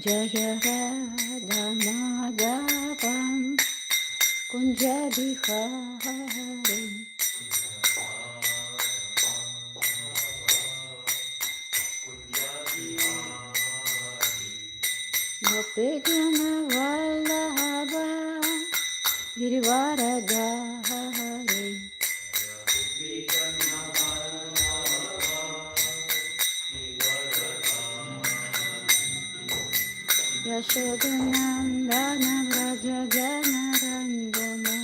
Jaya Radha Madhavam Kunja Bihari Gopijana Vallabha Girivaradhari Yashodanandana Vraja Janaranjana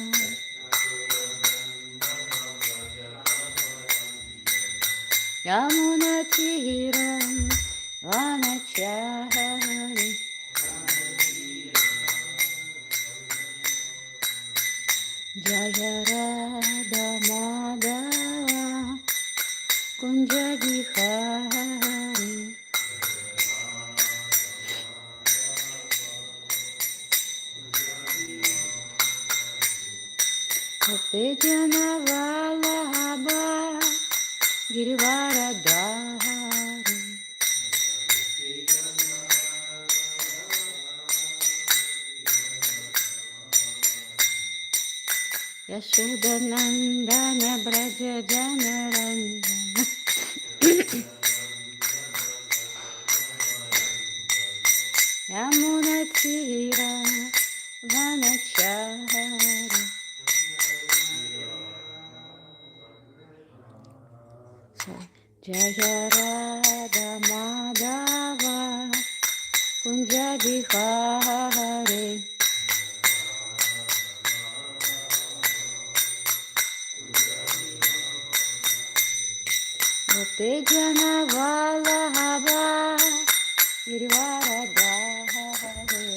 Yamunatiram Vanachari Jaya Radha Madhava Kunja Bihari Gopijana Vallabha Girivaradhari Yashodanandana Braja Janaranjana Yamunatira Vanachari Jaya Radha Madhava Kunja Bihari Gopijana Vallabha Girivaradhari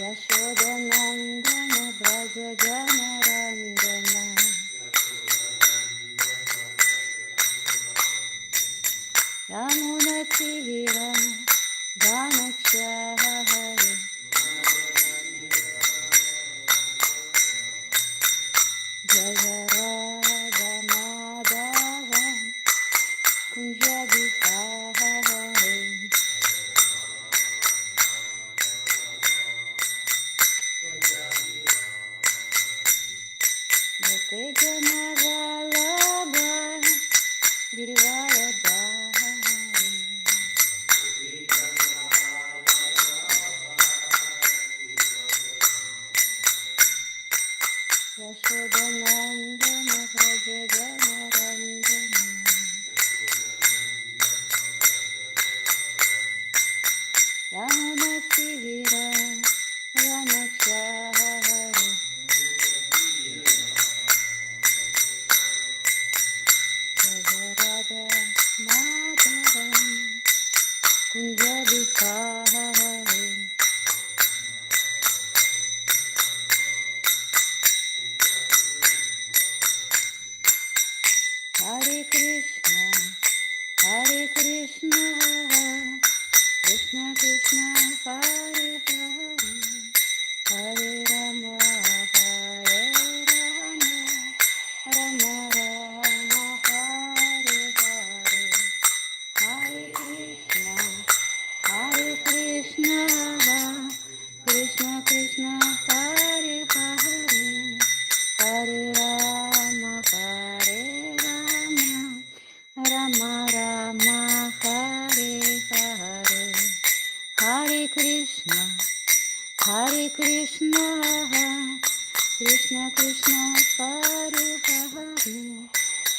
Yashodanandana Braja Janaranjana Yamunatira Vanachari Jaya Radha Madhava Kunja Bihari Gopijana Vallabha Girivaradhari Yashodanandana Braja Janaranjana Yamunatira Vanachari Jaya Radha Madhavam Kunja Bihari Hare Krishna Krishna Krishna Hare Hare Hare Rama Hare Rama Rama Rama Hare Hare Hare Krishna Krishna Krishna Hare Hare Hare Rama Rama Rama Hare Hare Hare Krishna Krishna Krishna Hare Hare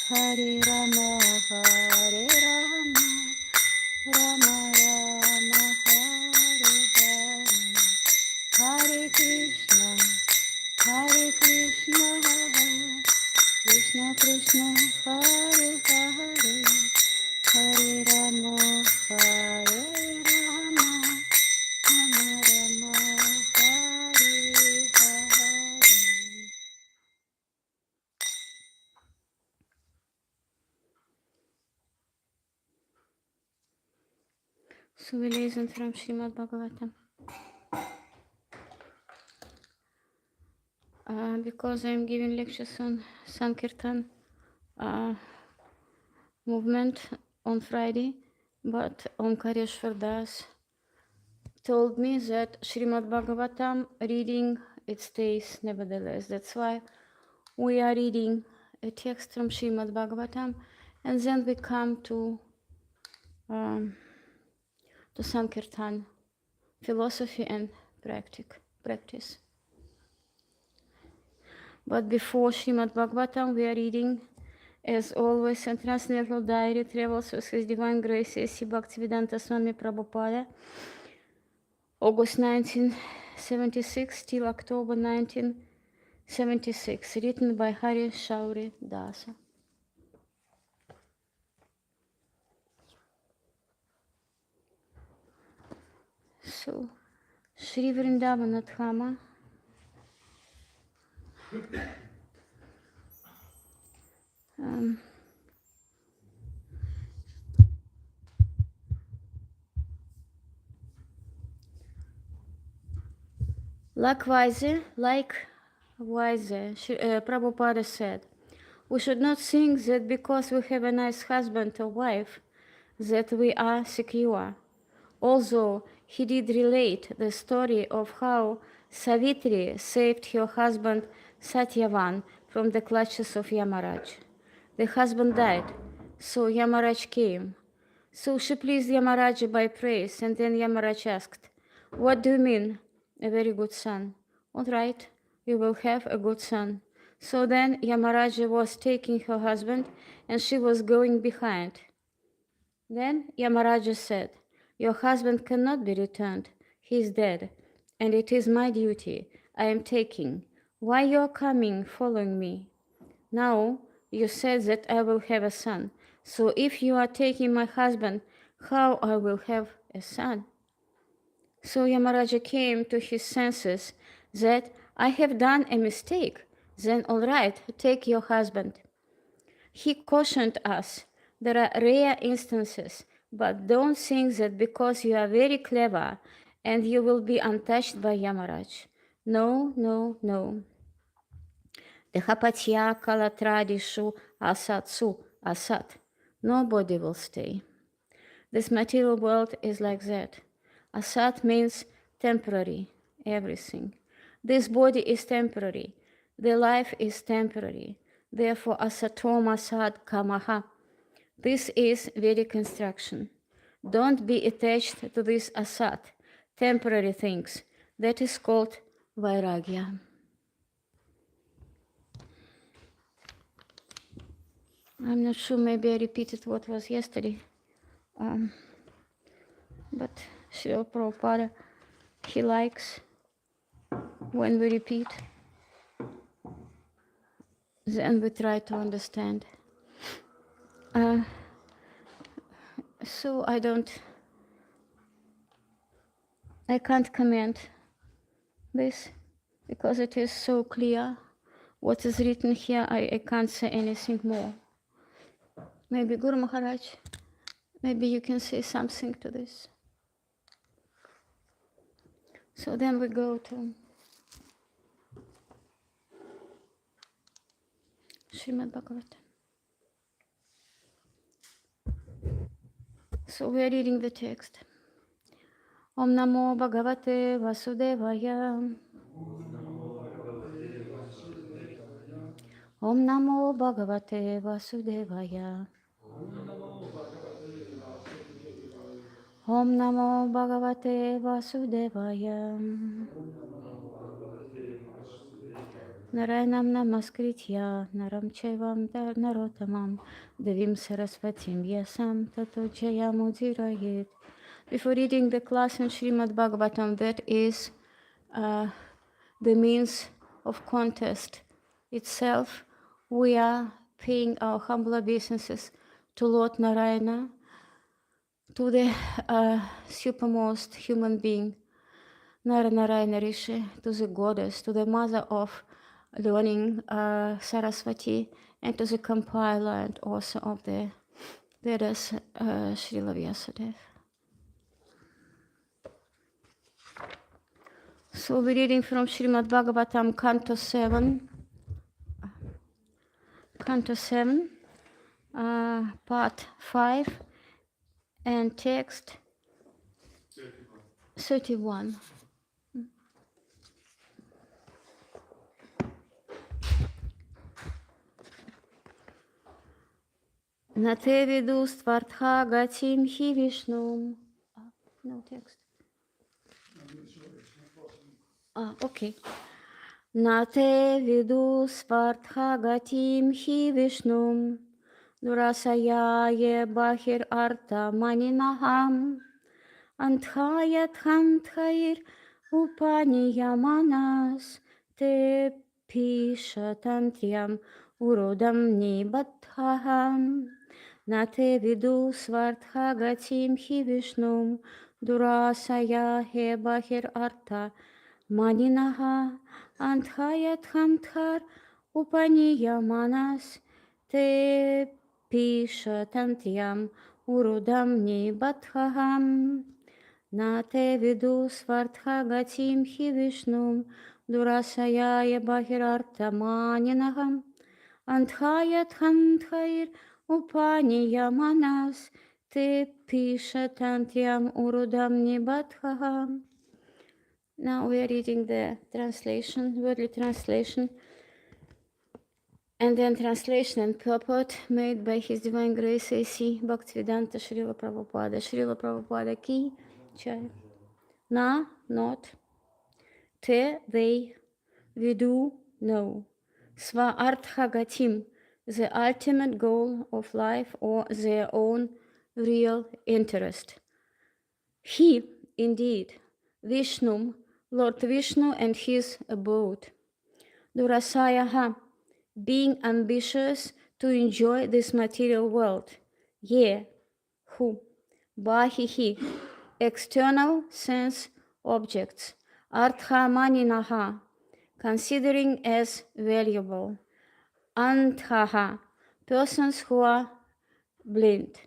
Hare Rama Rama Rama Hare Hare Hare Krishna Krishna Krishna Hare Hare Hare Rama Rama Rama Hare Hare So we listen from Srimad Bhagavatam. Because I'm giving lectures on Sankirtan movement on Friday, but Omkareshwar Das told me that Srimad Bhagavatam reading, it stays nevertheless. That's why we are reading a text from Srimad Bhagavatam, and then we come to Sankirtan, philosophy and practice. But before Srimad Bhagavatam, we are reading, as always, and Transcendental Diary Travels with His Divine Grace A.C. Bhaktivedanta Swami Prabhupada, August 1976 till October 1976, written by Hari Shauri Dasa. So, Sri Vrindavan Dhama. Likewise, Prabhupada said, we should not think that because we have a nice husband or wife, that we are secure. Although he did relate the story of how Savitri saved her husband Satyavan from the clutches of Yamaraj. The husband died, so Yamaraj came. So she pleased Yamaraj by praise, and then Yamaraj asked, what do you mean, a very good son? All right, you will have a good son. So then Yamaraj was taking her husband, and she was going behind. Then Yamaraja said, your husband cannot be returned. He is dead, and it is my duty. I am taking. Why you are coming, following me? Now you said that I will have a son. So if you are taking my husband, how I will have a son? So Yamaraja came to his senses that I have done a mistake. Then all right, take your husband. He cautioned us, there are rare instances, but don't think that because you are very clever and you will be untouched by Yamaraj. No, no, no. Dehapatya kalatradishu asatsu asat. Nobody will stay. This material world is like that. Asat means temporary, everything. This body is temporary. The life is temporary. Therefore, asatom asat kamaha. This is Vedic construction. Don't be attached to this asat, temporary things. That is called vairagya. I'm not sure, maybe I repeated what was yesterday. But Srila Prabhupada, he likes when we repeat, then we try to understand. So I can't comment this because it is so clear what is written here. I can't say anything more. Maybe Guru Maharaj, maybe you can say something to this. So then we go to Srimad Bhagavatam. So we are reading the text. Om Namo Bhagavate Vasudevaya. Om Namo Bhagavate Vasudevaya. Om Namo Bhagavate Vasudevaya. Narayanam Namaskritya Naram Chevam Narotamam Devim Sarasvatim Yasam Tato Jayamudhirayet. Before reading the class in Srimad Bhagavatam, that is the means of contest itself, we are paying our humble obeisances to Lord Narayana, to the supermost human being, Narayana Rishi, to the goddess, to the mother of learning, Saraswati, and to the compiler and author of the Vedas, Srila Vyasadeva. So we're reading from Srimad Bhagavatam, Canto 7, Part 5, and text 31. Nate vidu stvartha gatim hi Vishnum. No text. Okay. Nate vidu stvartha gatim hi Vishnum. Durasaya bahir arta maninaham. Anthayat hanthair upaniyamanas te pishatantriam urodam nibathaham. Nate vidu svartha gatim hi Vishnum durasaya he bahir artha maninaha anthayat hanthar upaniyamanas te pishatantriam urodam nibathaham. Nate vidu svartha gatim hi Vishnum durasaya bahirartha maninaham anthayat hanthair upaniyamanas te pishatantyam urudam nibathaham. Now we are reading the translation, worldly translation, and then translation and purport made by His Divine Grace A.C. Bhaktivedanta Srila Prabhupada. Srila Prabhupada ki jai. Na, not. Te, they. Vidu, know. Sva artha gatim, the ultimate goal of life or their own real interest. He, indeed, Vishnum, Lord Vishnu and his abode. Durasayaha, being ambitious to enjoy this material world. Ye, who, Bahihi, external sense objects. Artha maninaha, considering as valuable. Anthaha, persons who are blind.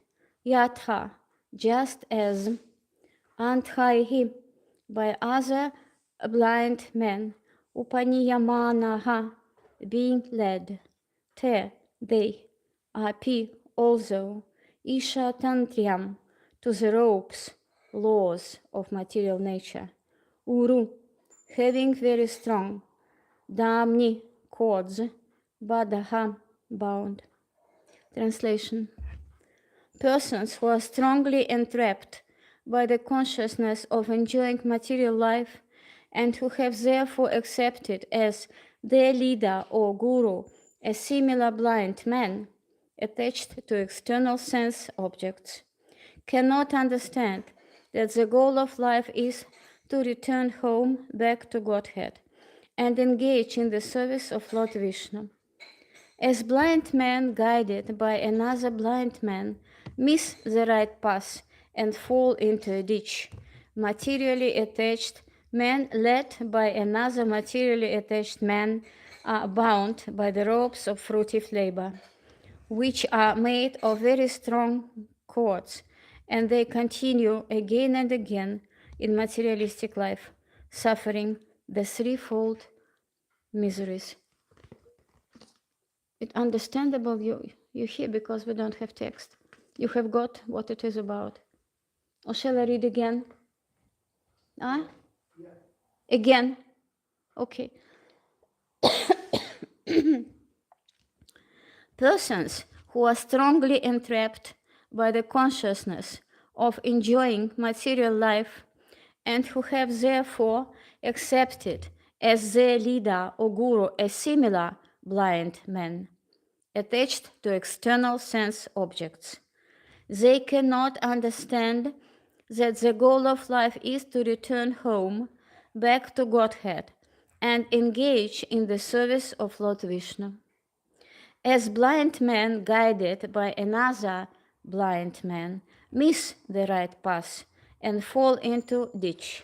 Yatha, just as. Anthaihi, by other blind men. Upaniyamanaha, being led. Te, they. Api, also. Isha tantriam, to the ropes, laws of material nature. Uru, having very strong. Damni, cords. Badaha, bound. Translation. Persons who are strongly entrapped by the consciousness of enjoying material life and who have therefore accepted as their leader or guru a similar blind man attached to external sense objects cannot understand that the goal of life is to return home back to Godhead and engage in the service of Lord Vishnu. As blind men guided by another blind man miss the right path and fall into a ditch, materially attached men led by another materially attached man are bound by the ropes of fruitive labor, which are made of very strong cords, and they continue again and again in materialistic life, suffering the threefold miseries. It's understandable you hear because we don't have text. You have got what it is about. Or shall I read again? Yeah. Again? Okay. Persons who are strongly entrapped by the consciousness of enjoying material life and who have therefore accepted as their leader or guru a similar blind man attached to external sense objects. They cannot understand that the goal of life is to return home, back to Godhead, and engage in the service of Lord Vishnu. As blind men guided by another blind man miss the right path and fall into ditch,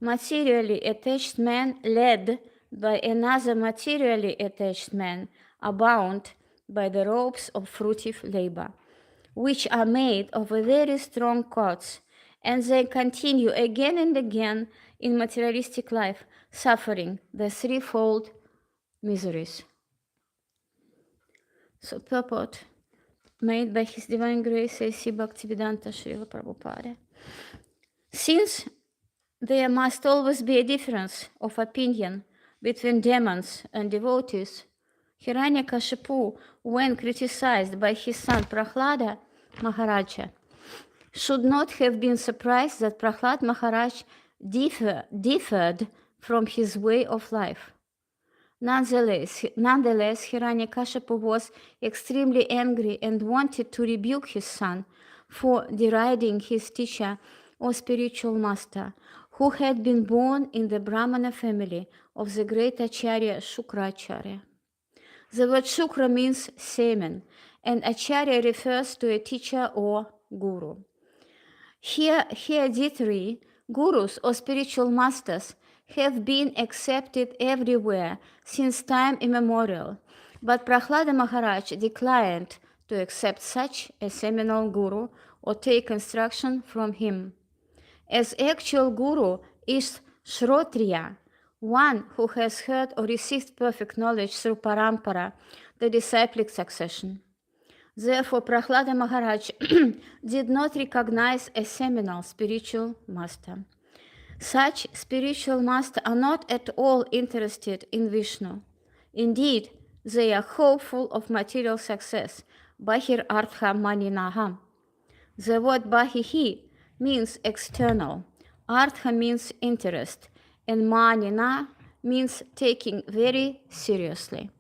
materially attached men led by another materially attached man are bound by the ropes of fruitive labor, which are made of a very strong cords, and they continue again and again in materialistic life, suffering the threefold miseries. So purport made by His Divine Grace A.C. Bhaktivedanta Srila Prabhupada. Since there must always be a difference of opinion between demons and devotees, Hiranyakashipu, when criticized by his son Prahlada Maharaja, should not have been surprised that Prahlad Maharaj differed from his way of life. Nonetheless, Hiranyakashipu was extremely angry and wanted to rebuke his son for deriding his teacher or spiritual master, who had been born in the Brahmana family of the great Acharya Shukracharya. The word Shukra means semen, and Acharya refers to a teacher or guru. Here, hereditary gurus or spiritual masters have been accepted everywhere since time immemorial, but Prahlada Maharaj declined to accept such a seminal guru or take instruction from him. As actual guru is Shrotriya, one who has heard or received perfect knowledge through parampara, the disciplic succession. Therefore, Prahlada Maharaj did not recognize a seminal spiritual master. Such spiritual masters are not at all interested in Vishnu. Indeed, they are hopeful of material success, Bahir Artha Maninaha. The word Bahihi means external, Artha means interest, and Manina means taking very seriously.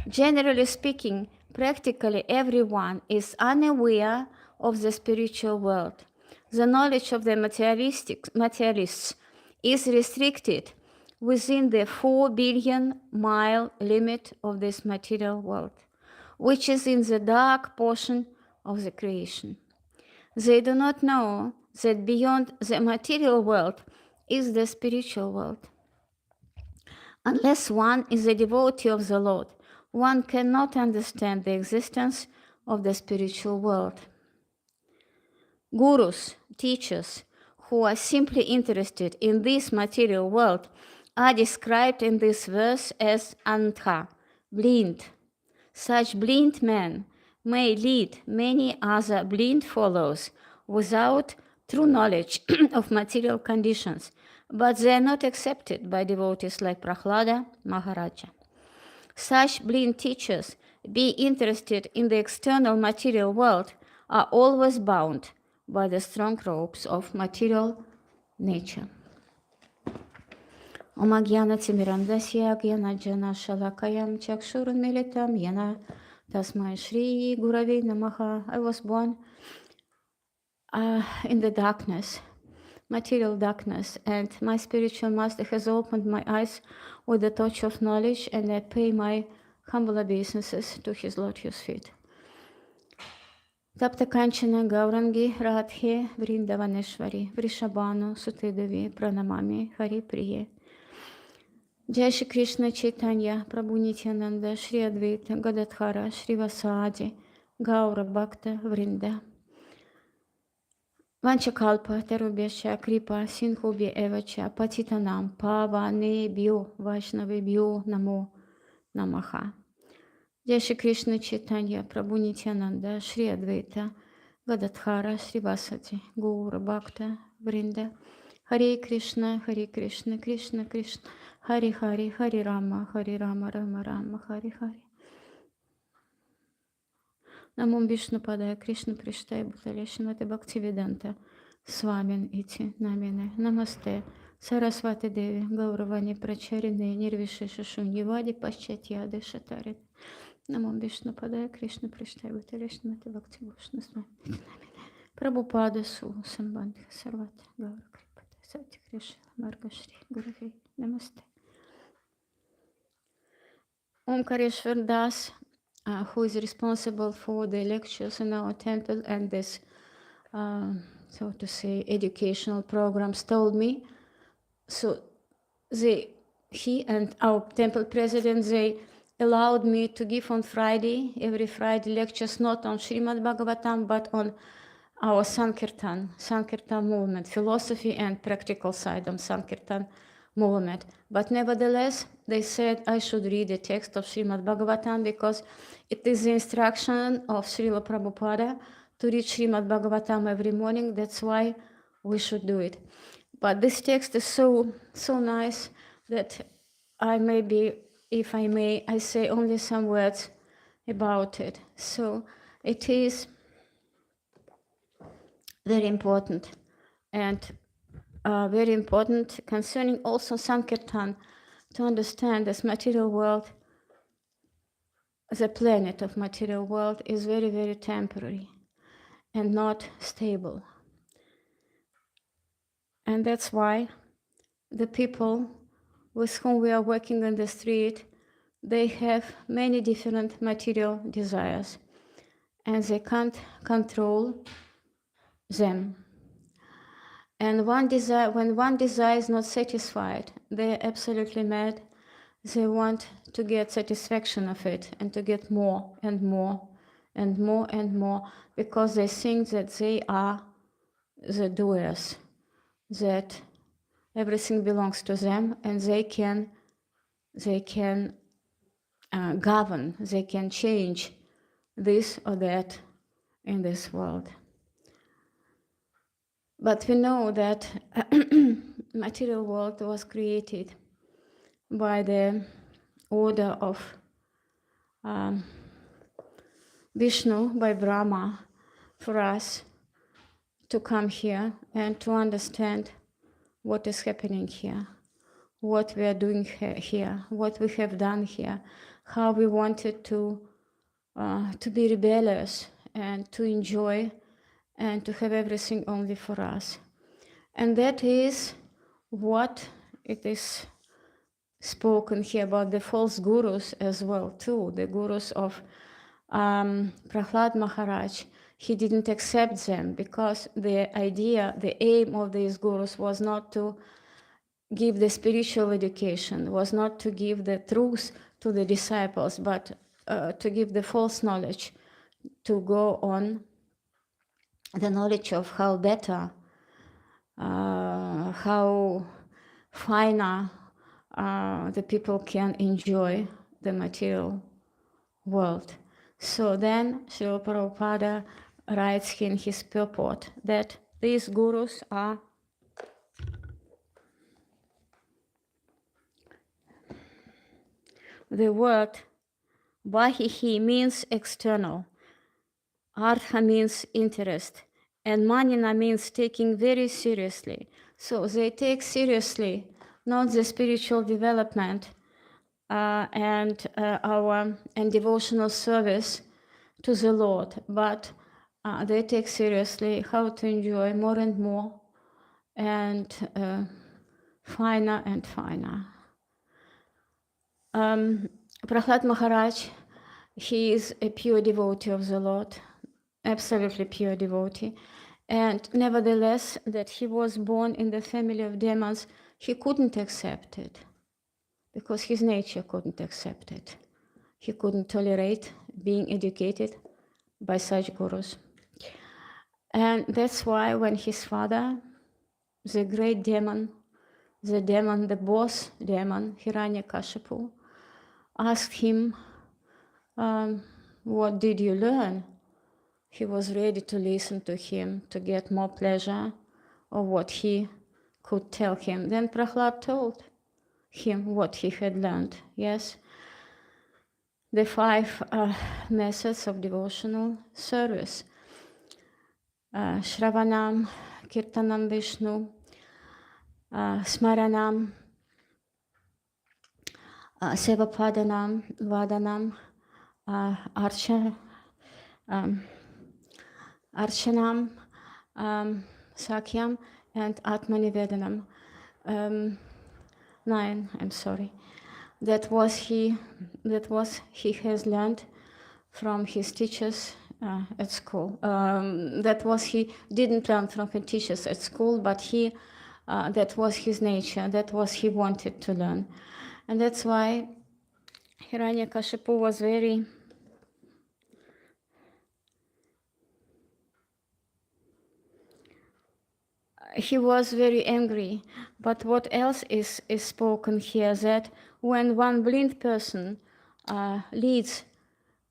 Generally speaking, practically everyone is unaware of the spiritual world. The knowledge of the materialists is restricted within the 4 billion mile limit of this material world, which is in the dark portion of the creation. They do not know that beyond the material world is the spiritual world. Unless one is a devotee of the Lord, one cannot understand the existence of the spiritual world. Gurus, teachers, who are simply interested in this material world are described in this verse as antha, blind. Such blind men may lead many other blind followers without true knowledge of material conditions, but they are not accepted by devotees like Prahlada Maharaja. Such blind teachers, being interested in the external material world, are always bound by the strong ropes of material nature. Om Agyana Timirandasya Agyana Jana Shalakayam Chakshurun Militam Yana Tasmai Shri Gurave Namaha. I was born in the darkness, material darkness, and my spiritual master has opened my eyes with the touch of knowledge, and I pay my humble obeisances to his lotus feet. Tapta Kanchana Gaurangi Radhe Vrindavaneshwari Vrishabhanu Sutidevi Pranamami Hari Priye. Jai Shri Krishna Chaitanya Prabhu Nityananda Shri Advaita Gadadhara Shri Vasadi Gaura Bhakta Vrinda. Vanchakalpa Terubhya Kripa Sinhubhya Evacha Patitanam Pavanebhyo Vaishnavebhyo Namo Namaha. Jai Shri Krishna Chaitanya Prabhu Nityananda Shri Advaita Gadadhara Shri Vasadi Gaura Bhakta Vrinda. Hare Krishna Krishna Krishna Hare Hare Hare Rama Rama Rama Hare Hare. Намом Вишну Падая Кришна Приштай Бхутале Шримати Бхактивиданта Свамин Ити Намине Намасте Сарасвати Деви Гауравани Прачарине Нирвишеша Шуньявади Пашчатьяды Шатарит. Намом Вишну Падая Кришна Приштай Бхутале Шримати Бхактивишну Свамин Ити Намине Прабхупада Су Самбандха Сарвати Гаура Крипата Сати Кришна Марга Шри Гурави Намасте. Omkareshwar Das, who is responsible for the lectures in our temple and this, so to say, educational programs, told me. So he and our temple president, they allowed me to give on Friday, every Friday, lectures not on Srimad Bhagavatam, but on our Sankirtan movement, philosophy and practical side of Sankirtan movement. But nevertheless, they said I should read the text of Srimad Bhagavatam because it is the instruction of Srila Prabhupada to read Srimad Bhagavatam every morning. That's why we should do it. But this text is so nice that I maybe, if I may, I say only some words about it. So it is very important, and very important concerning also Sankirtan, to understand this material world, the planet of material world is very, very temporary and not stable. And that's why the people with whom we are working on the street, they have many different material desires, and they can't control them. And when one desire is not satisfied, they're absolutely mad. They want to get satisfaction of it and to get more and more and more and more, because they think that they are the doers, that everything belongs to them, and they can govern, they can change this or that in this world. But we know that material world was created by the order of Vishnu, by Brahma, for us to come here and to understand what is happening here, what we are doing here, what we have done here, how we wanted to be rebellious and to enjoy and to have everything only for us. And that is what it is spoken here about the false gurus as well too, the gurus of Prahlad Maharaj. He didn't accept them because the idea, the aim of these gurus was not to give the spiritual education, was not to give the truth to the disciples, but to give the false knowledge, to go on the knowledge of how better, how finer the people can enjoy the material world. So then Srila Prabhupada writes in his purport that these gurus are the word Bahihi means external, Artha means interest, and Manina means taking very seriously. So they take seriously not the spiritual development and devotional service to the Lord, but they take seriously how to enjoy more and more and finer and finer. Prahlad Maharaj, he is a pure devotee of the Lord, absolutely pure devotee. And nevertheless, that he was born in the family of demons, he couldn't accept it because his nature couldn't accept it. He couldn't tolerate being educated by such gurus. And that's why when his father, the great demon, the boss demon, Hiranyakashipu, asked him, what did you learn? He was ready to listen to him, to get more pleasure of what he could tell him. Then Prahlad told him what he had learned, yes? The 5 methods of devotional service. Shravanam, Kirtanam Vishnu, Smaranam, Sevapadanam, Vadanam, Archanam, Sakyam, and Atmanivedanam. 9, I'm sorry. That was he has learned from his teachers at school. That was he didn't learn from his teachers at school, but that was his nature. That was he wanted to learn, and that's why Hiranyakashipu was very he was very angry. But what else is spoken here? That when one blind person leads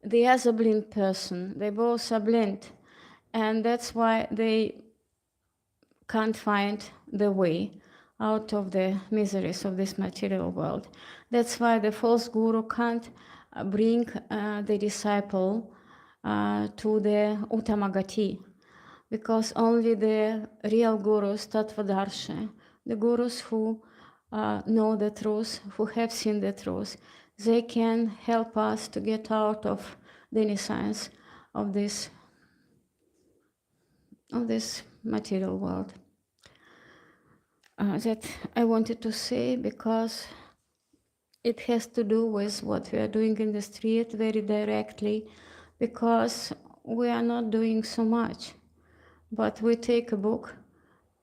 the other blind person, they both are blind, and that's why they can't find the way out of the miseries of this material world. That's why the false guru can't bring the disciple to the Uttamagati, because only the real gurus, Tattvadarshi, the gurus who know the truth, who have seen the truth, they can help us to get out of the innocence of this material world. That I wanted to say, because it has to do with what we are doing in the street very directly, because we are not doing so much, but we take a book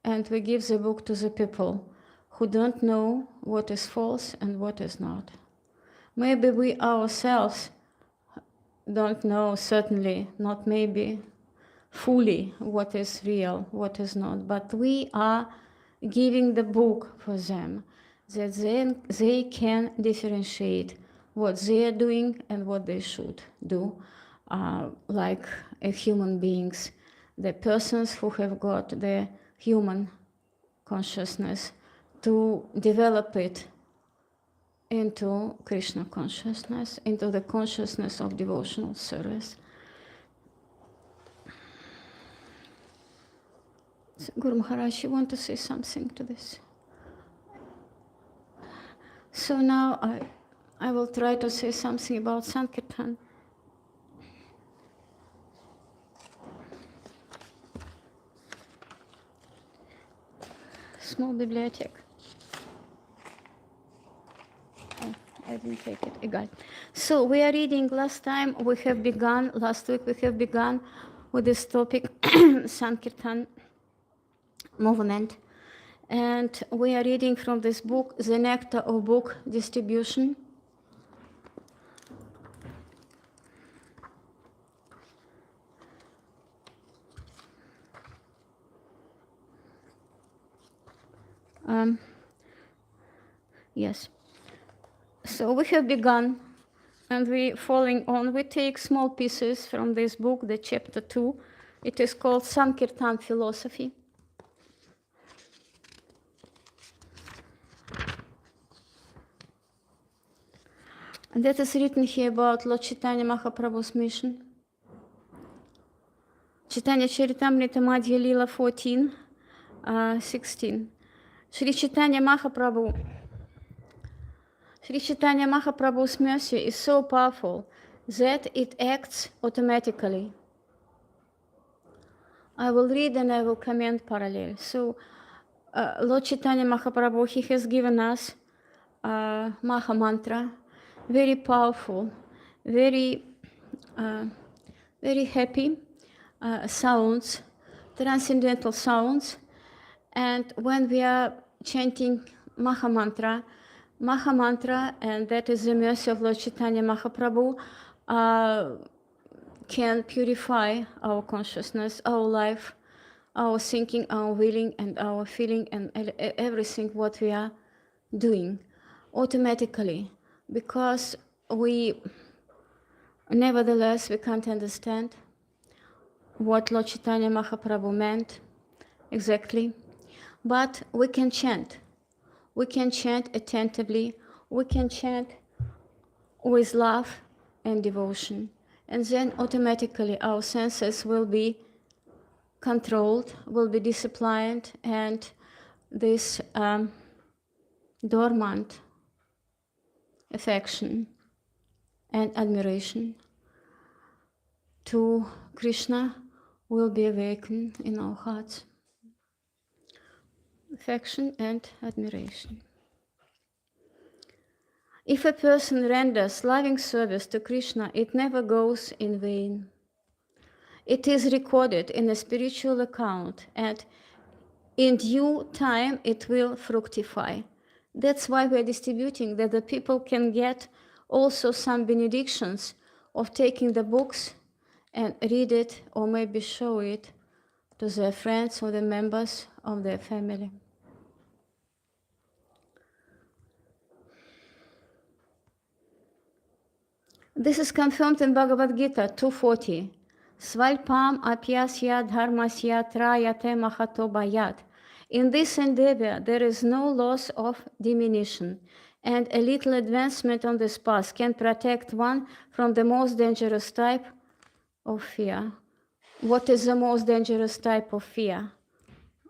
and we give the book to the people who don't know what is false and what is not. Maybe we ourselves don't know, certainly not maybe, fully what is real, what is not, but we are giving the book for them, that they can differentiate what they are doing and what they should do, like human beings, the persons who have got the human consciousness, to develop it into Krishna consciousness, into the consciousness of devotional service. So, Guru Maharaj, you want to say something to this? So now I will try to say something about Sankirtan. Small bibliothèque. Oh, I didn't take it. Egal. So we are reading. Last week we have begun with this topic, Sankirtan movement. And we are reading from this book, The Nectar of Book Distribution. Yes. So we have begun, and we following on. We take small pieces from this book, the chapter 2. It is called Sankirtan Philosophy. And that is written here about Lord Chaitanya Mahaprabhu's mission. Chaitanya Charitamrita Madhya Lila 14, 16. Sri Chaitanya Mahaprabhu's mercy is so powerful that it acts automatically. I will read and I will comment parallel. So, Lord Chaitanya Mahaprabhu, he has given us Maha Mantra, very powerful, very happy sounds, transcendental sounds. And when we are chanting Maha Mantra, and that is the mercy of Lord Chaitanya Mahaprabhu, can purify our consciousness, our life, our thinking, our willing, and our feeling, and everything what we are doing automatically, because nevertheless, we can't understand what Lord Chaitanya Mahaprabhu meant exactly, but we can chant. We can chant attentively. We can chant with love and devotion. And then automatically our senses will be controlled, will be disciplined, and this dormant affection and admiration to Krishna will be awakened in our hearts. Affection and admiration. If a person renders loving service to Krishna, it never goes in vain. It is recorded in a spiritual account, and in due time it will fructify. That's why we're distributing, that the people can get also some benedictions of taking the books and read it, or maybe show it to their friends or the members of their family. This is confirmed in Bhagavad Gita 240. Svalpam apyasya dharmasya trayate mahato bayat. In this endeavor, there is no loss of diminution, and a little advancement on this path can protect one from the most dangerous type of fear. What is the most dangerous type of fear?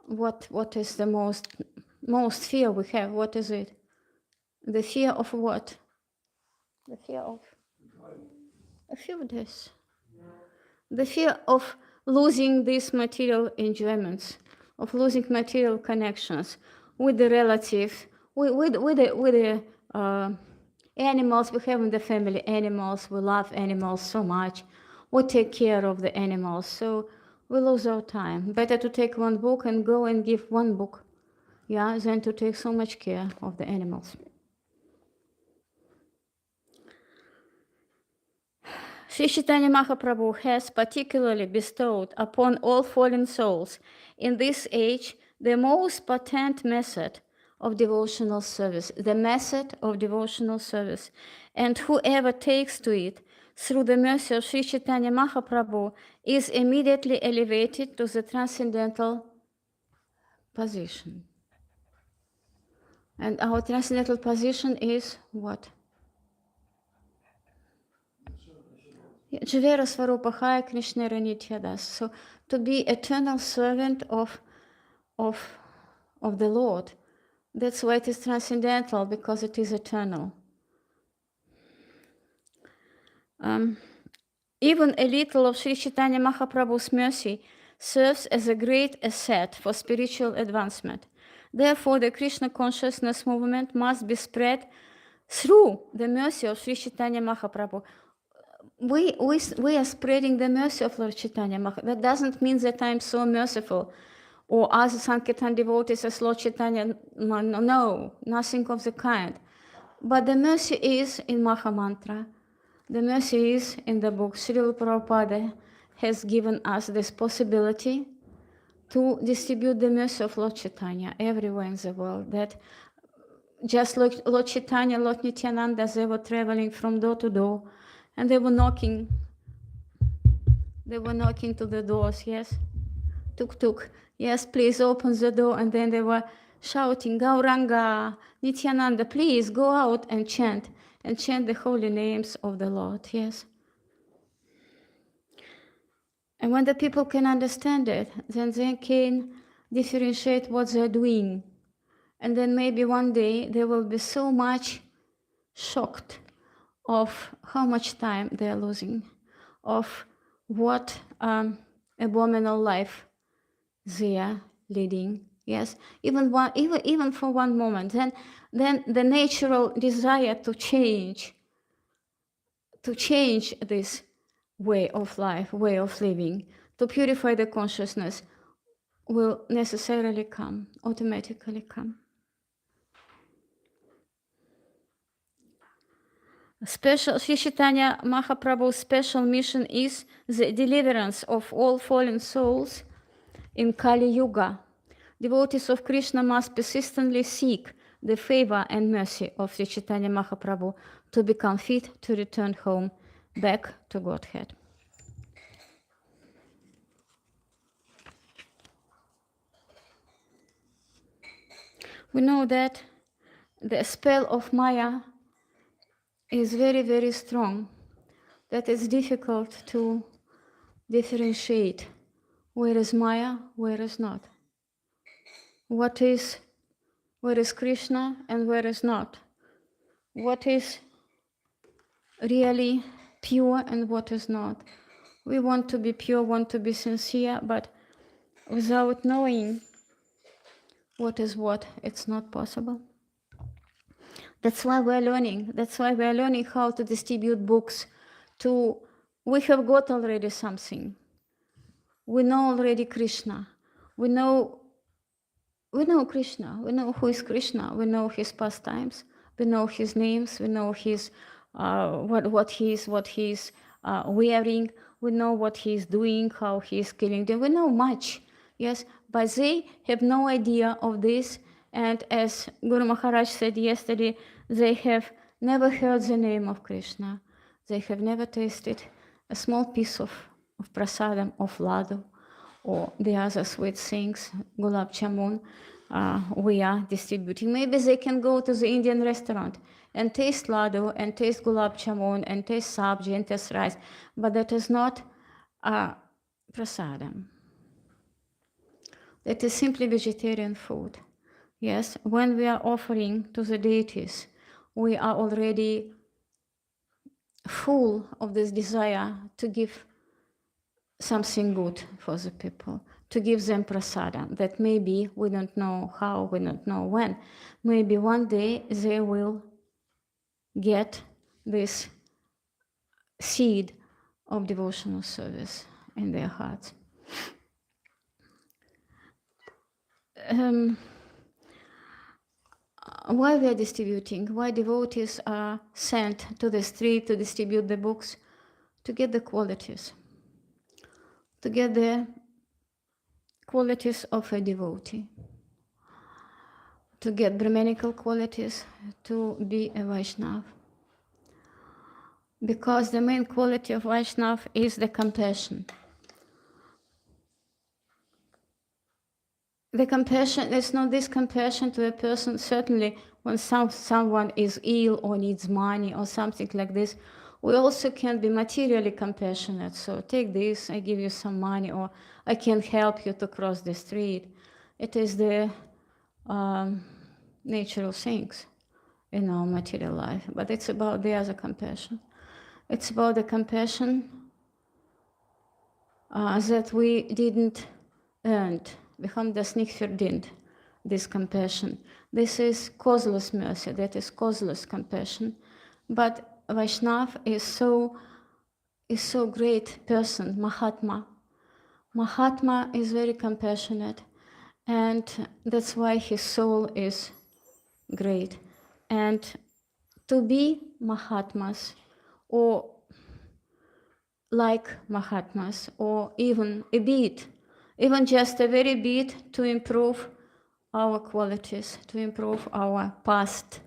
What is the most fear we have? What is it? The fear of what? The fear of this. The fear of losing these material enjoyments, of losing material connections with the relatives, with the animals we have in the family. Animals, we love animals so much. We take care of the animals, so we lose our time. Better to take one book and go and give one book, than to take so much care of the animals. Sri Chaitanya Mahaprabhu has particularly bestowed upon all fallen souls in this age the most potent method of devotional service, and whoever takes to it through the mercy of Sri Chaitanya Mahaprabhu is immediately elevated to the transcendental position. And our transcendental position is what? Jivera Svarupahaya Krishnera Nityadas. So to be eternal servant of the Lord. That's why it is transcendental, because it is eternal. Even a little of Sri Chaitanya Mahaprabhu's mercy serves as a great asset for spiritual advancement. Therefore, the Krishna consciousness movement must be spread through the mercy of Sri Chaitanya Mahaprabhu. We are spreading the mercy of Lord Chaitanya Mahaprabhu. That doesn't mean that I'm so merciful, or other Sankirtan devotees as Lord Chaitanya. No, nothing of the kind. But the mercy is in Maha Mantra. The mercy is in the book. Srila Prabhupada has given us this possibility to distribute the mercy of Lord Chaitanya everywhere in the world. That just Lord Chaitanya, Lord Nityananda, they were traveling from door to door, and they were knocking. They were knocking to the doors, yes? Tuk tuk, yes, please open the door. And then they were shouting, Gauranga, Nityananda, please go out and chant the holy names of the Lord, yes? And when the people can understand it, then they can differentiate what they're doing. And then maybe one day they will be so much shocked of how much time they're losing, of what abominable life they are leading. Yes, even for one moment. Then the natural desire to change this way of life, way of living, to purify the consciousness, will necessarily come, automatically come. Sri Chaitanya Mahaprabhu's special mission is the deliverance of all fallen souls in Kali Yuga. Devotees of Krishna must persistently seek the favor and mercy of Sri Chaitanya Mahaprabhu to become fit to return home, back to Godhead. We know that the spell of Maya is very, very strong, that it's difficult to differentiate where is Maya, where is not. Where is Krishna and where is not. What is really pure and what is not. We want to be pure, want to be sincere, but without knowing what is what, it's not possible. That's why we're learning. That's why we're learning how to distribute books. We have got already something. We know already Krishna. We know Krishna. We know who is Krishna. We know his pastimes. We know his names. We know his what he's wearing. We know what he's doing, how he's killing them. We know much. Yes, but they have no idea of this. And as Guru Maharaj said yesterday, they have never heard the name of Krishna. They have never tasted a small piece of prasadam, of laddu, or the other sweet things, gulab jamun, we are distributing. Maybe they can go to the Indian restaurant and taste laddu, and taste gulab jamun, and taste sabji, and taste rice, but that is not prasadam. That is simply vegetarian food. Yes, when we are offering to the deities, we are already full of this desire to give something good for the people, to give them prasadam, that maybe, we don't know how, we don't know when, maybe one day they will get this seed of devotional service in their hearts. Why we are distributing? Why devotees are sent to the street to distribute the books? To get the qualities. To get the qualities of a devotee. To get Brahmanical qualities, to be a Vaishnava. Because the main quality of Vaishnava is the compassion. The compassion is not this compassion to a person, certainly when someone is ill or needs money or something like this. We also can be materially compassionate. So take this, I give you some money, or I can help you to cross the street. It is the natural things in our material life, but it's about the other compassion. It's about the compassion that we didn't earn. We haben das nicht verdient, this compassion. This is causeless mercy, that is causeless compassion. But Vaishnava is so great person, Mahatma. Mahatma is very compassionate, and that's why his soul is great. And to be Mahatmas, or like Mahatmas, or even a bit, even just a very bit, to improve our qualities, to improve our past,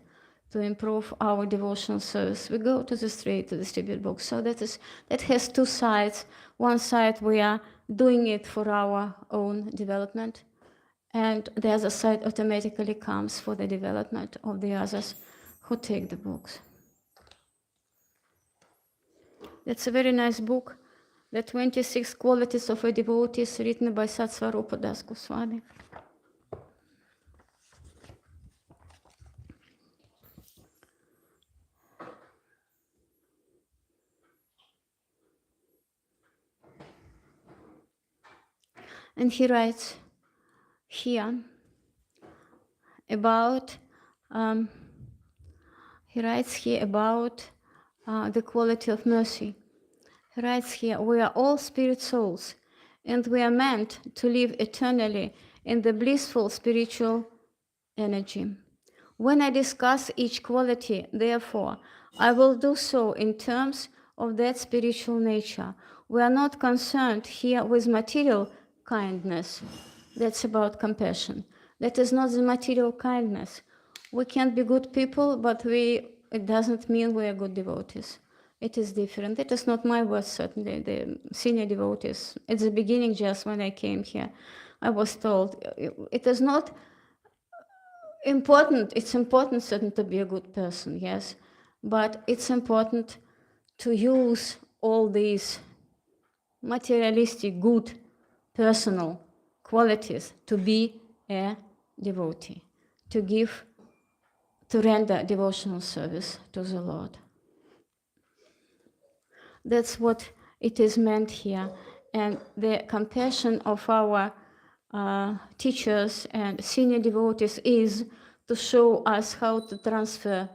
to improve our devotional service. We go to the street to distribute books. So that has two sides. One side, we are doing it for our own development, and the other side automatically comes for the development of the others who take the books. That's a very nice book, The 26 Qualities of a Devotee, written by Satsvarupa Das Goswami. And he writes here about the quality of mercy. He writes here, we are all spirit souls, and we are meant to live eternally in the blissful spiritual energy. When I discuss each quality, therefore, I will do so in terms of that spiritual nature. We are not concerned here with material kindness. That's about compassion. That is not the material kindness. We can be good people, but it doesn't mean we are good devotees. It is different. It is not my words, certainly. The senior devotees, at the beginning, just when I came here, I was told, it is not important. It's important, certainly, to be a good person, yes. But it's important to use all these materialistic, good, personal qualities to be a devotee, to render devotional service to the Lord. That's what it is meant here. And the compassion of our teachers and senior devotees is to show us how to transfer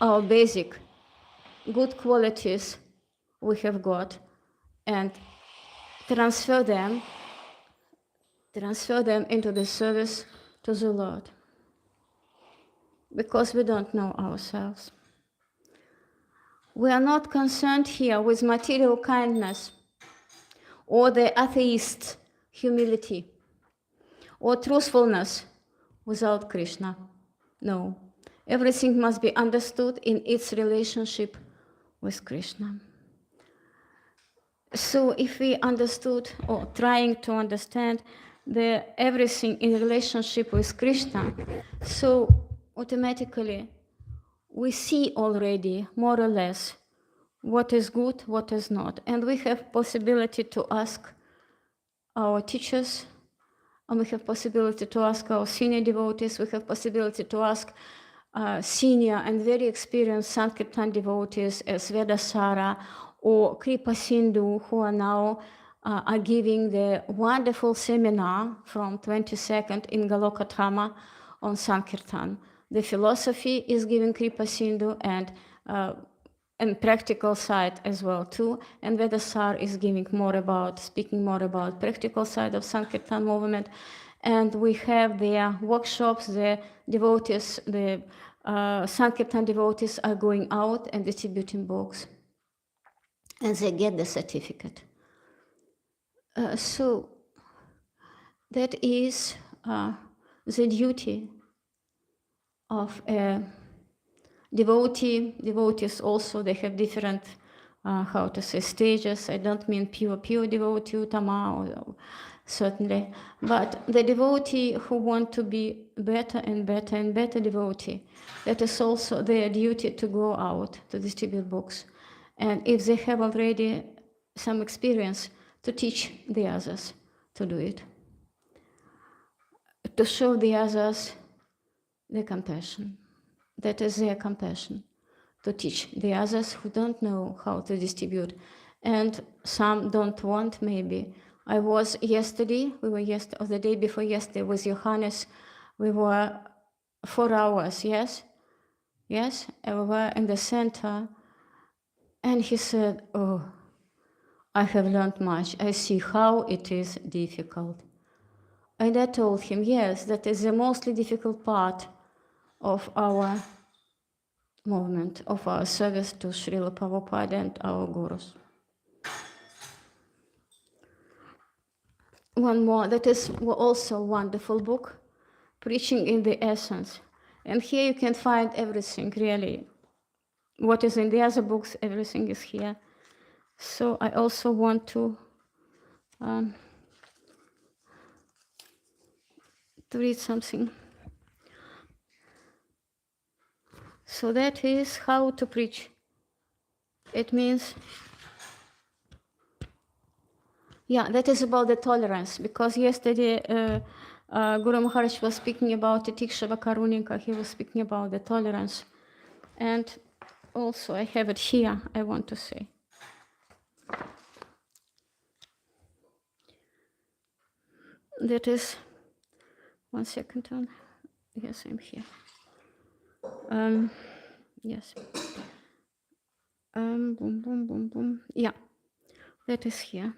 our basic good qualities we have got and transfer them into the service to the Lord. Because we don't know ourselves. We are not concerned here with material kindness. or the atheist humility, or truthfulness without Krishna. No, everything must be understood in its relationship with Krishna. So if we understood, or trying to understand, everything in relationship with Krishna, so automatically we see already more or less what is good, what is not. And we have possibility to ask our teachers, and we have possibility to ask our senior devotees, we have possibility to ask senior and very experienced Sankirtan devotees as Vedasara or Kripa Sindhu, who are now are giving the wonderful seminar from 22nd in Galokathama on Sankirtan. The philosophy is given Kripa Sindhu and practical side as well too. And Vedasar is speaking more about practical side of Sankirtan movement. And we have their workshops, the devotees, the Sankirtan devotees are going out and distributing books. And they get the certificate. So that is the duty of a devotee. Devotees also, they have different, stages. I don't mean pure devotee, Uttama, certainly. But the devotee who want to be better and better and better devotee, that is also their duty to go out to distribute books. And if they have already some experience, to teach the others to do it. To show the others the compassion. That is their compassion. To teach the others who don't know how to distribute. And some don't want, maybe. I was yesterday, or the day before yesterday with Johannes, we were 4 hours, yes? Yes, and we were in the center. And he said, oh, I have learned much. I see how it is difficult. And I told him, yes, that is the mostly difficult part of our movement, of our service to Srila Prabhupada and our gurus. One more, that is also a wonderful book, Preaching in the Essence. And here you can find everything, really. What is in the other books, everything is here. So I also want to read something. So that is how to preach. It means, that is about the tolerance, because yesterday Guru Maharaj was speaking about Tägliche Karunika, he was speaking about the tolerance. And also I have it here, I want to say. That is, 1 second, yes, I'm here. Yes. Boom. Yeah, that is here.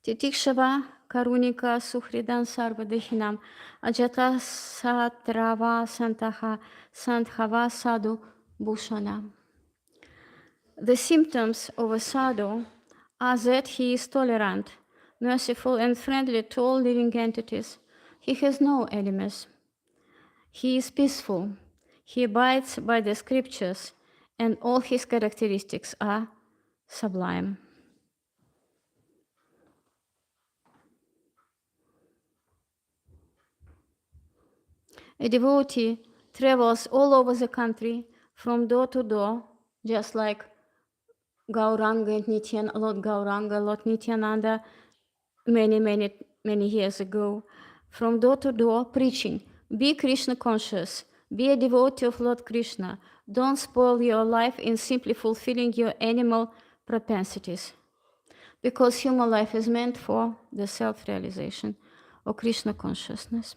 Titikshava Karunika Suhridan Sarvadehinam Ajata Satrava Santaha Sandhava Sadhu Bhushana. The symptoms of a sadhu are that he is tolerant, merciful, and friendly to all living entities. He has no enemies. He is peaceful. He abides by the scriptures, and all his characteristics are sublime. A devotee travels all over the country from door to door, just like Gauranga and Lord Gauranga, Lord Nityananda, many years ago, from door to door preaching, be Krishna conscious, be a devotee of Lord Krishna, don't spoil your life in simply fulfilling your animal propensities, because human life is meant for the self-realization or Krishna consciousness.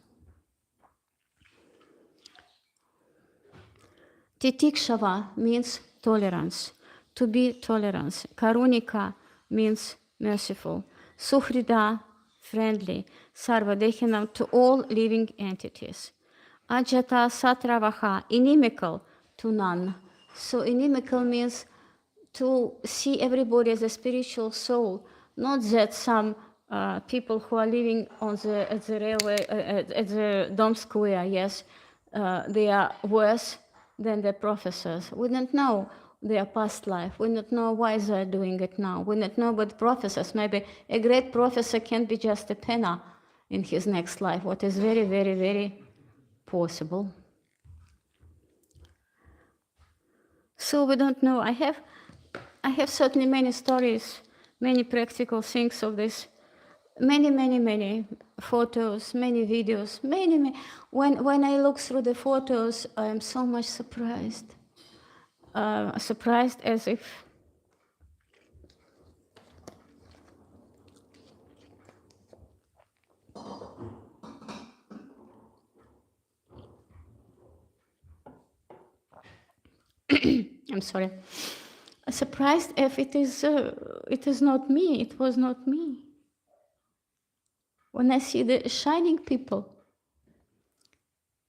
Titikshava means tolerance, to be tolerance. Karunika means merciful. Suhrida, friendly. Sarvadehinam, to all living entities. Ajata satravaha, inimical, to none. So inimical means to see everybody as a spiritual soul Not that some people who are living on at the railway, at the Dom Square, yes, they are worse than the professors. We don't know their past life. We don't know why they are doing it now. We don't know about professors. Maybe a great professor can be just a penner in his next life, what is very, very, very possible. So we don't know. I have certainly many stories, many practical things of this, many photos, many videos, many. When I look through the photos, I am so much surprised. Surprised as if I'm sorry. Surprised if it is not me. It was not me. When I see the shining people,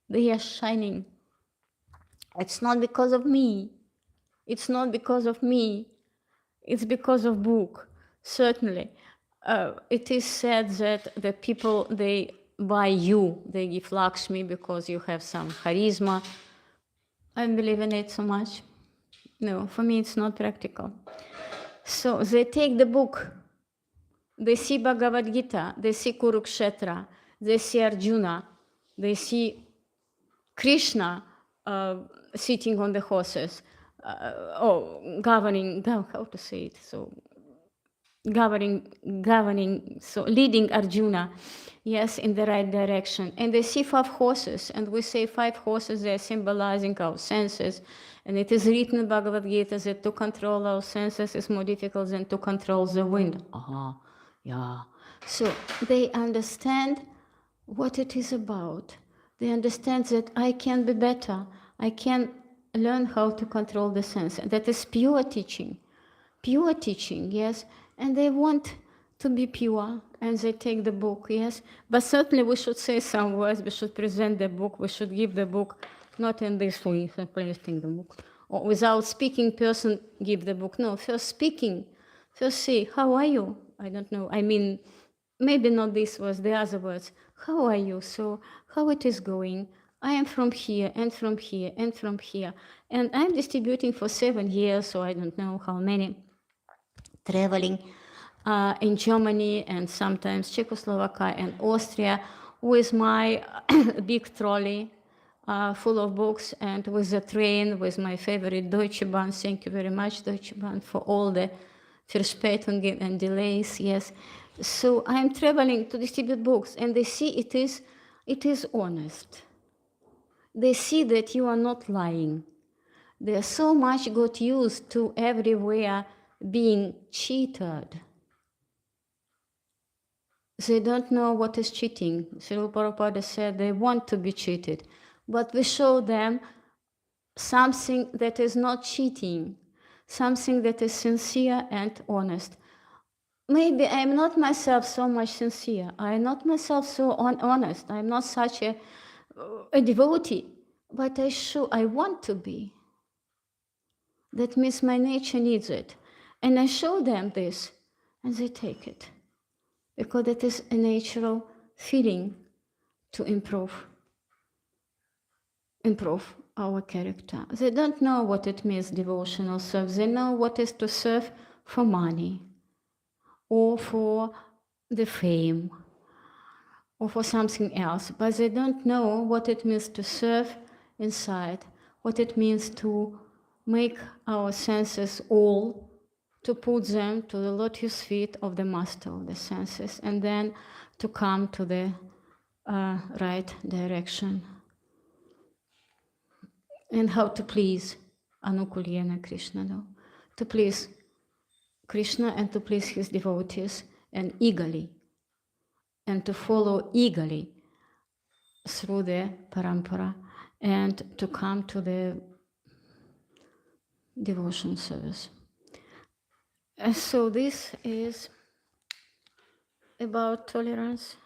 they are shining. It's not because of me. It's not because of me. It's because of book. Certainly, it is said that the people they buy you, they give Lakshmi because you have some charisma. I don't believe in it so much. No, for me it's not practical. So they take the book. They see Bhagavad Gita, they see Kurukshetra, they see Arjuna, they see Krishna sitting on the horses, governing, how to say it, so governing, so leading Arjuna, yes, in the right direction. And they see 5 horses, and we say 5 horses, they are symbolizing our senses. And it is written in Bhagavad Gita that to control our senses is more difficult than to control the wind. Yeah. So they understand what it is about. They understand that I can be better. I can learn how to control the sense. That is pure teaching, yes. And they want to be pure, and they take the book, yes. But certainly we should say some words. We should present the book. We should give the book, not in this way, presenting the book, or without speaking person give the book. No, first speaking. First say, how are you? I don't know. I mean, maybe not this was the other words. How are you? So how it is going? I am from here and from here and from here. And I'm distributing for 7 years, so I don't know how many, traveling in Germany and sometimes Czechoslovakia and Austria with my big trolley full of books, and with the train with my favorite Deutsche Bahn. Thank you very much, Deutsche Bahn, for all the Verspätungen and delays, yes. So I'm traveling to distribute books, and they see it is honest. They see that you are not lying. They are so much got used to everywhere being cheated. They don't know what is cheating. Srila Prabhupada said they want to be cheated. But we show them something that is not cheating, something that is sincere and honest. Maybe I'm not myself so much sincere. I'm not myself so honest. I'm not such a devotee. But I want to be. That means my nature needs it. And I show them this, and they take it. Because it is a natural feeling to improve our character. They don't know what it means devotional service. They know what is to serve for money, or for the fame, or for something else. But they don't know what it means to serve inside, what it means to make our senses all, to put them to the lotus feet of the master of the senses, and then to come to the right direction. And how to please Anukulyena Krishna, no? To please Krishna and to please his devotees, and eagerly, and to follow eagerly through the parampara, and to come to the devotion service. So this is about tolerance.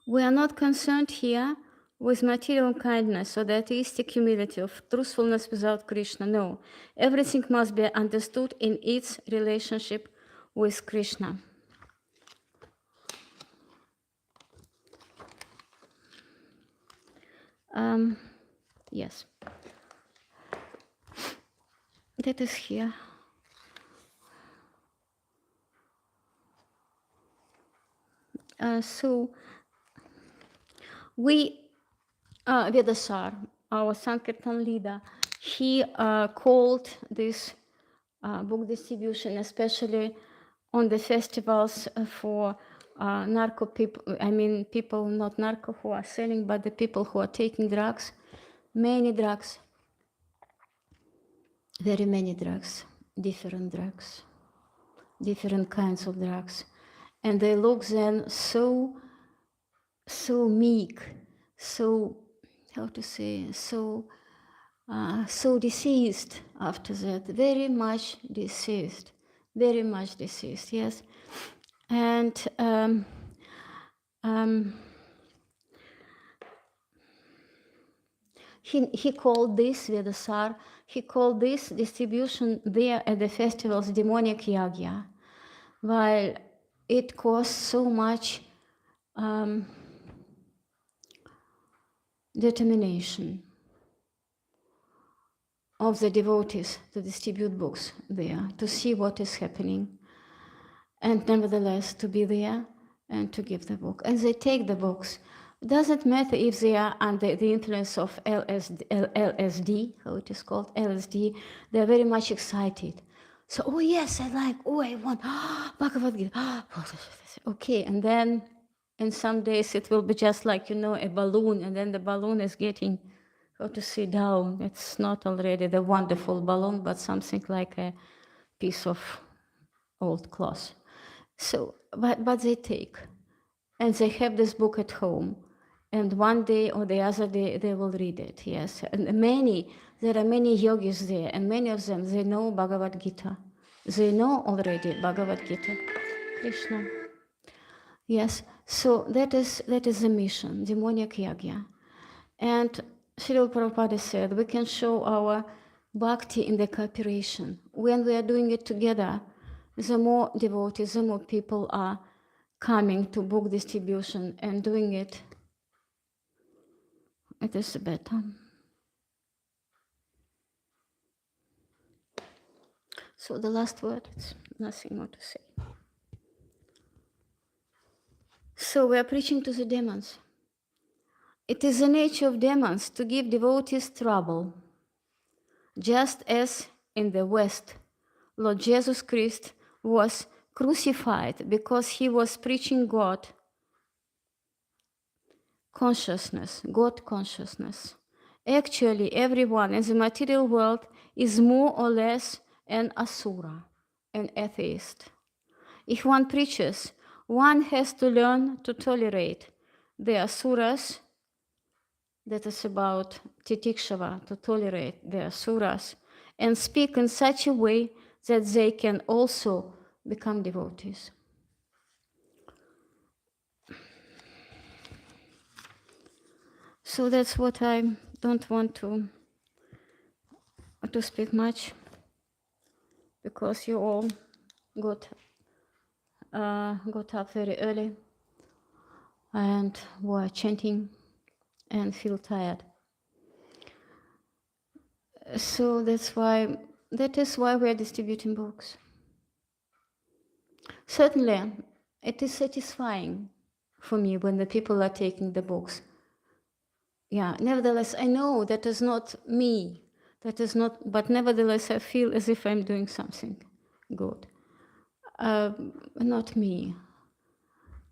We are not concerned here with material kindness or the atheistic humility of truthfulness without Krishna. No, everything must be understood in its relationship with Krishna. Yes, that is here. So we, Vedasar, our Sankirtan leader, he called this book distribution, especially on the festivals for narco people, people not narco who are selling, but the people who are taking drugs, many drugs, very many drugs, different kinds of drugs. And they look then so meek, so, how to say, so deceased after that, very much deceased, yes. And he called this, Vedasar, he called this distribution there at the festivals demonic yagya, while it costs so much determination of the devotees to distribute books there, to see what is happening, and nevertheless to be there and to give the book. And they take the books. It doesn't matter if they are under the influence of LSD, how it is called, LSD, they're very much excited. So, oh yes, I like, oh I want, Bhagavad Gita, okay, and then in some days it will be just like, a balloon, and then the balloon is getting, how to say, down. It's not already the wonderful balloon, but something like a piece of old cloth. So, but they take, and they have this book at home, and one day or the other day they will read it, yes. And there are many yogis there, and many of them, they know Bhagavad Gita. They know already Bhagavad Gita. Krishna. Yes, so that is the mission, demonic yagya. And Srila Prabhupada said, we can show our bhakti in the cooperation. When we are doing it together, the more devotees, the more people are coming to book distribution and doing it. It is better. So the last word, it's nothing more to say. So we are preaching to the demons. It is the nature of demons to give devotees trouble, just as in the West, Lord Jesus Christ was crucified because he was preaching God consciousness. Actually, everyone in the material world is more or less an asura, an atheist. If one preaches, one has to learn to tolerate the asuras. That is about titikshava, to tolerate the asuras, and speak in such a way that they can also become devotees. So that's what I don't want to speak much, because you all got up very early and were chanting and feel tired. So that is why we are distributing books. Certainly, it is satisfying for me when the people are taking the books. Yeah, nevertheless, I know that is not me. But nevertheless, I feel as if I'm doing something good. Not me.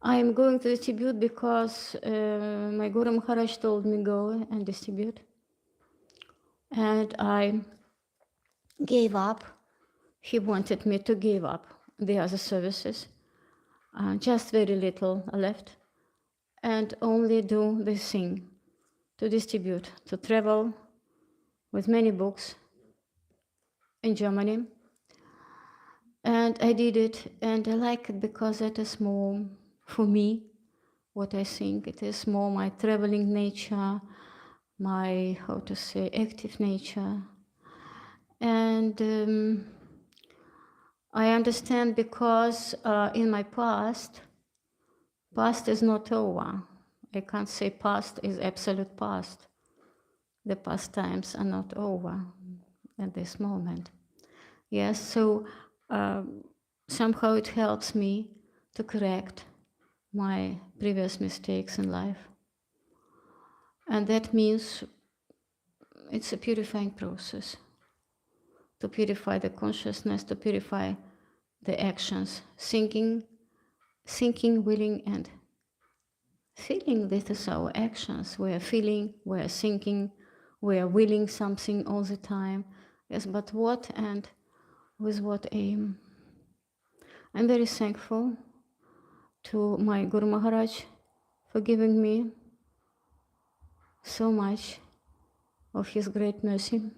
I'm going to distribute because my Guru Maharaj told me go and distribute. And I gave up. He wanted me to give up the other services. Just very little left. And only do this thing, to distribute, to travel with many books in Germany. And I did it, and I like it because it is more for me, what I think. It is more my traveling nature, my, active nature. And I understand because in my past is not over. I can't say past is absolute past. The past times are not over at this moment. Yes, so somehow it helps me to correct my previous mistakes in life. And that means it's a purifying process. To purify the consciousness, to purify the actions, thinking, willing, and feeling. This is our actions. We are feeling, we are thinking, we are willing something all the time. Yes, but what and with what aim? I'm very thankful to my Guru Maharaj for giving me so much of his great mercy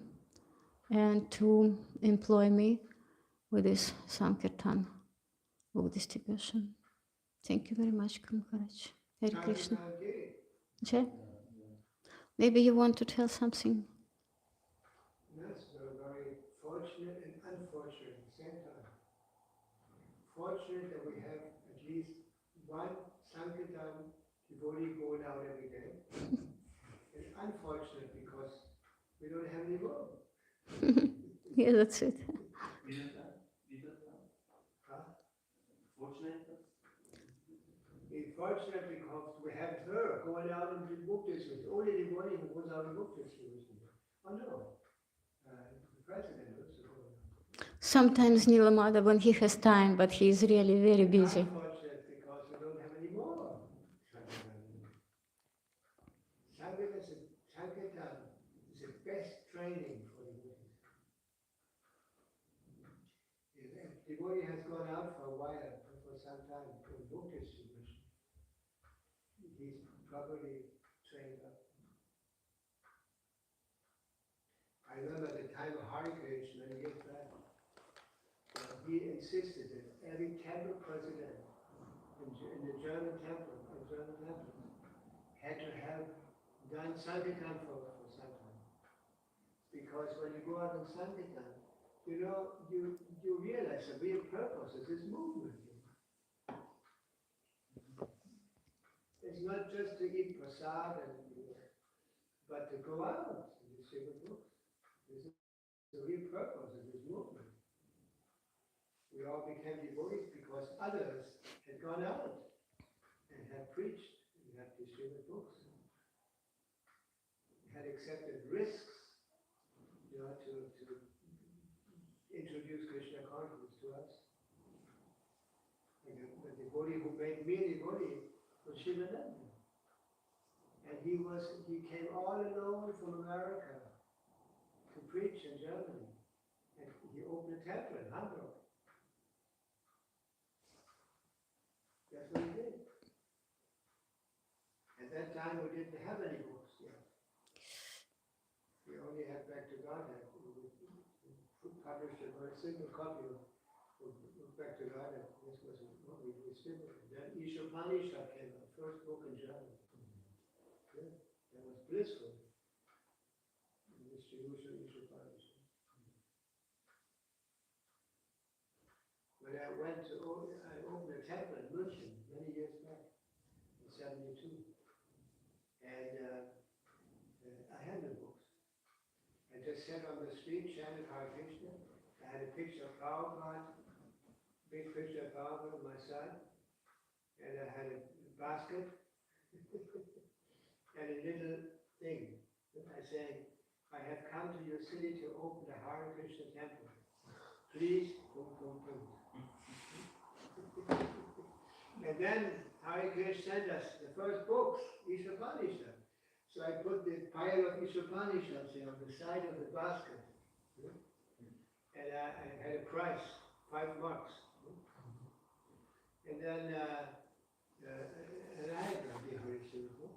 and to employ me with this Sankirtan book distribution. Thank you very much, Guru Maharaj. Hare Krishna. Jai. Maybe you want to tell something? Yes, we're very fortunate and unfortunate at the same time. Fortunate that we have at least one Sankirtan devotee going out every day. And unfortunate because we don't have any more. Yeah, that's it. Huh? Fortunate? Fortunate because we have her going out and do book distribution. Only devotee who goes out and book distribution. Oh no. The president also going out. Sometimes Nilamada when he has time, but he is really very busy. Unfortunate because we don't have any more. Sankirtan is the best training for devotees. If devotee has gone out for a while, for some time, for book distribution, he's properly trained up. I remember at the time of Hari Krishna, many years back, he insisted that every temple president in the German temple, had to have done Sankirtan for some time. Because when you go out on Sankirtan, you realize the real purpose of this movement. It's not just to eat prasad, but to go out and distribute books. This is the real purpose of this movement. We all became devotees because others had gone out and had preached and had distributed books, had accepted risks, to introduce Krishna consciousness to us. And the devotee who made me a devotee was Shivananda. And he came all alone from America to preach in Germany. And he opened a temple in Hamburg. That's what he did. At that time we didn't have any books yet. We only had Back to Godhead. We published a very single copy of Back to Godhead. This was what we distributed. Then Ishopanishad came, the first book in German. Yeah, that was blissful. The distribution of Ishopanishad. When I opened a temple in München many years back, in 72. And I had no books. I just sat on the street, chanted Hare Krishna. I had a picture of Prabhupada, big picture of Prabhupada on my side. And I had a basket and a little thing. I say, I have come to your city to open the Hare Krishna temple. Please, And then Hare Krishna sent us the first books, Ishopanishad. So I put the pile of Ishopanishads on the side of the basket. And I had a price, 5 marks. And then and I had no decoration book.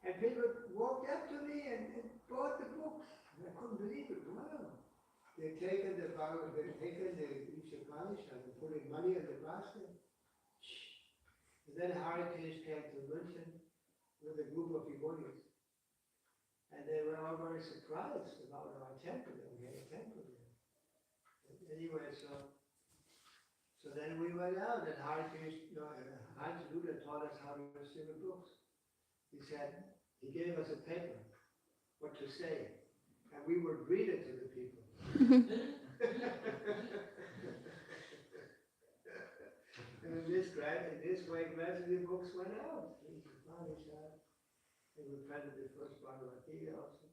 And people walked up to me and bought the books. And I couldn't believe it. Wow. They'd taken the Ishopanishad and put in money in the basket. And then Harikrishna came to München with a group of devotees. And they were all very surprised about our temple, that we had a temple there. Anyway, so then we went out, and Hans Luther taught us how to distribute books. He said, he gave us a paper, what to say, and we would read it to the people. And in this way, gradually the books went out. And we printed the first Bhagavad Gita also.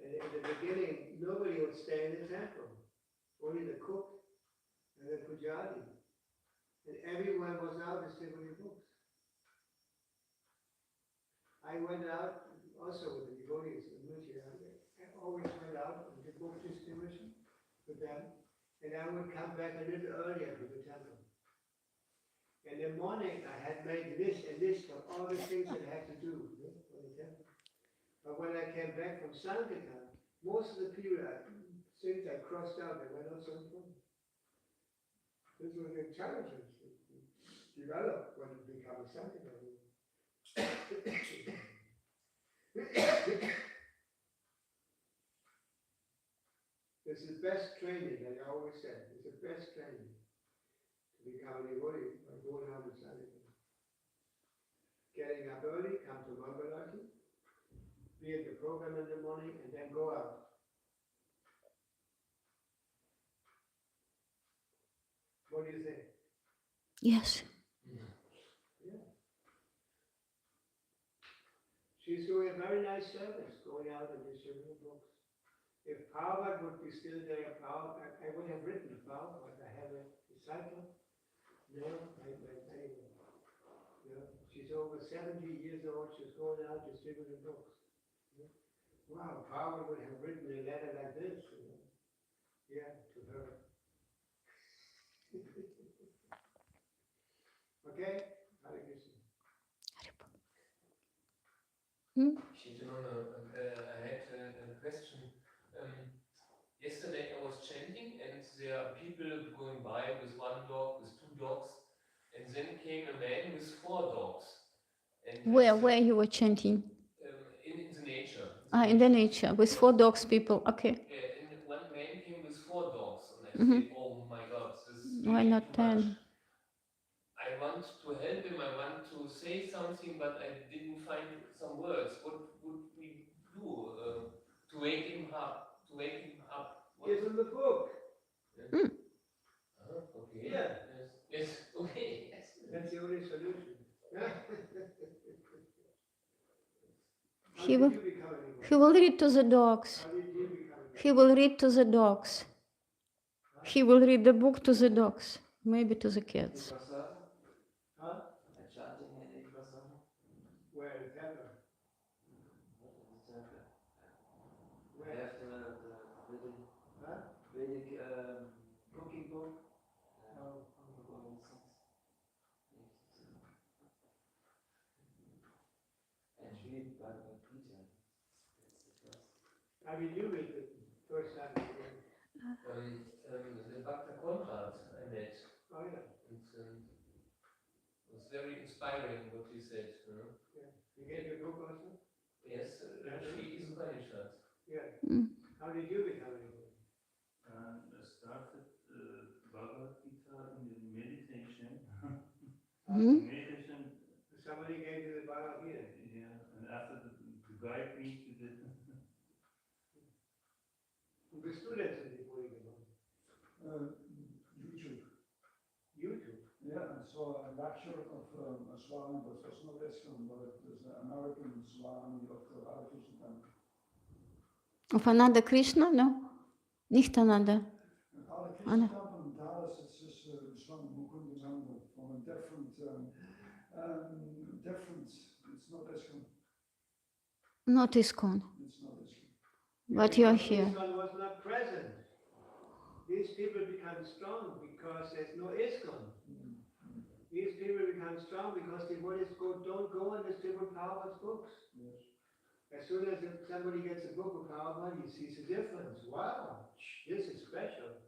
And in the beginning, nobody would stay in the temple. Only the cook and the pujari. And everyone was out distributing books. I went out also with the devotees in München. I always went out and did book distribution with them. And I would come back a little earlier to the temple. In the morning, I had made a list of all the things that I had to do for the temple. But when I came back from Sankirtan, most of the things I crossed out, they were not so important. This was the intelligence that developed when it became a Sankirtan. This is the best training, like I always said. It's the best training to become a devotee by going out to Sankirtan. Getting up early, come to Mangalati, be at the program in the morning, and then go out. What do you think? Yes. Yeah. She's doing a very nice service, going out and distributing books. If Prabhupada would be still there, I would have written Prabhupada. I have a disciple. No, anyway. No, she's over 70 years old. She's going out distributing books. Wow, Prabhupada would have written a letter like this. Yeah, to her. Okay? Hare Krishna. I had a question. Yesterday I was chanting and there are people going by with one dog, with two dogs, and then came a man with four dogs. And Where you were chanting? In the nature. In the nature, with 4 dogs people, okay. Yeah, and one man came with 4 dogs, and I said, oh my God, this is Why not too much. 10? I want to help him, I want to say something, but I didn't find some words. What would we do to wake him up? Give him the book. Yeah. Okay. Yeah. Yes. Okay. Yes. That's the only solution. He will read to the dogs. He will read to the dogs. He will read the book to the dogs, maybe to the kids. Where in Tempel? We have the Vedic cooking book. And read Bhagavad Gita. How did you read the first time? The Dr. Konrad I met. Oh, yeah. It was very inspiring what he said. Yeah. You gave your book also? Yes, she is Upanishad. Yeah. How did you become a devotee? I started Bhagavad Gita in the meditation. Meditation. Somebody gave you the Bhagavad Gita. Yeah, and after to guide me to the. The students in the Puri YouTube. YouTube? Yeah, I saw a lecture of a Swami, but it was not ISKCON, but it was an American Swami of the Harikrishna Temple. Of another Krishna? No, nicht another. Harikrishna Temple in Dallas, it's just Swami Mukunda from a different, it's not ISKCON. Not ISKCON. It's not ISKCON. But you're here. ISKCON was not present. These people become strong because there's no ISKCON. These people become strong because devotees don't go and distribute Prabhupada's books. Yes. As soon as somebody gets a book of Prabhupada, he sees a difference. Wow, this is special.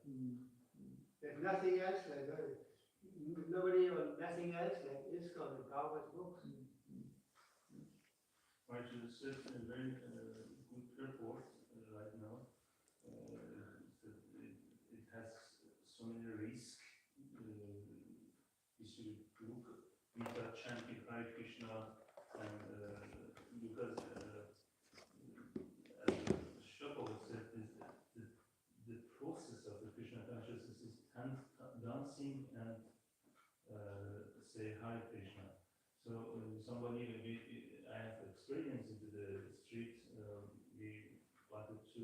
There's nothing else like that. Nobody or nothing else like ISKCON and Prabhupada's books. Right, you said a very good report right now. It has so many risks. You should look, Gita chanting Hare Krishna, and because as Shopper said, the process of the Krishna consciousness is dancing and say Hare Krishna. So somebody, I have experience into the street. We wanted to